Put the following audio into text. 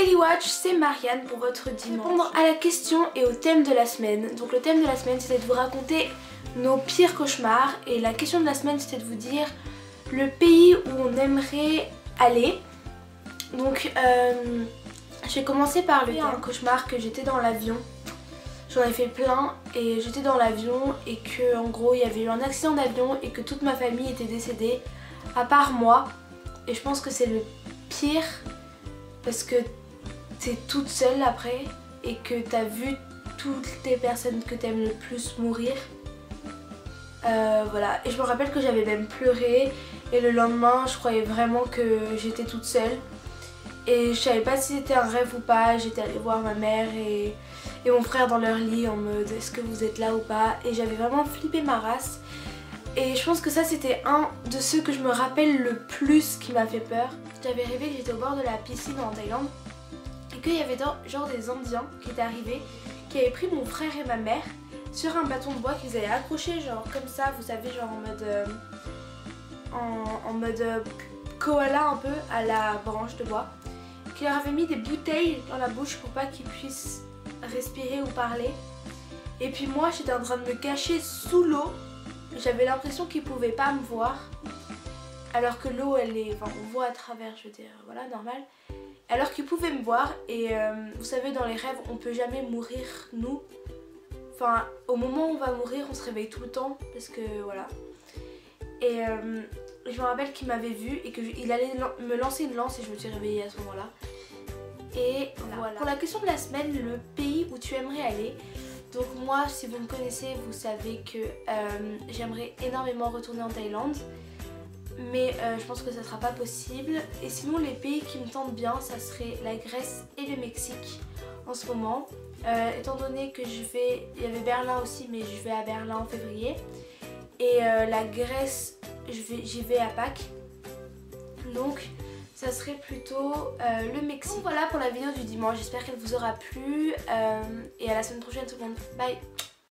Daily Watch, c'est Marianne pour votre dimanche. Répondre à la question et au thème de la semaine. Donc le thème de la semaine c'était de vous raconter nos pires cauchemars et la question de la semaine c'était de vous dire le pays où on aimerait aller. Donc je vais commencer par un cauchemar que j'étais dans l'avion. J'en ai fait plein et j'étais dans l'avion et que en gros il y avait eu un accident d'avion et que toute ma famille était décédée à part moi. Et je pense que c'est le pire parce que t'es toute seule après et que t'as vu toutes les personnes que t'aimes le plus mourir. Voilà, et je me rappelle que j'avais même pleuré et le lendemain je croyais vraiment que j'étais toute seule et je savais pas si c'était un rêve ou pas. J'étais allée voir ma mère et mon frère dans leur lit en mode est-ce que vous êtes là ou pas, et j'avais vraiment flippé ma race. Et je pense que ça c'était un de ceux que je me rappelle le plus qui m'a fait peur. J'avais rêvé que j'étais au bord de la piscine en Thaïlande et qu'il y avait genre des Indiens qui étaient arrivés, qui avaient pris mon frère et ma mère sur un bâton de bois qu'ils avaient accroché genre comme ça, vous savez, genre en mode koala un peu à la branche de bois, qui leur avait mis des bouteilles dans la bouche pour pas qu'ils puissent respirer ou parler. Et puis moi j'étais en train de me cacher sous l'eau. J'avais l'impression qu'ils pouvaient pas me voir alors que l'eau elle est, enfin on voit à travers, je veux dire, voilà, normal. Alors qu'ils pouvaient me voir et vous savez dans les rêves on peut jamais mourir nous. Enfin au moment où on va mourir on se réveille tout le temps parce que voilà. Et je me rappelle qu'il m'avait vue et qu'il allait me lancer une lance et je me suis réveillée à ce moment là. Et voilà. Pour la question de la semaine, le pays où tu aimerais aller. Donc moi, si vous me connaissez, vous savez que j'aimerais énormément retourner en Thaïlande. Mais je pense que ça sera pas possible. Et sinon les pays qui me tentent bien, ça serait la Grèce et le Mexique en ce moment. Étant donné que il y avait Berlin aussi, mais je vais à Berlin en février. Et la Grèce, j'y vais à Pâques. Donc ça serait plutôt le Mexique. Donc voilà pour la vidéo du dimanche, j'espère qu'elle vous aura plu. Et à la semaine prochaine tout le monde. Bye.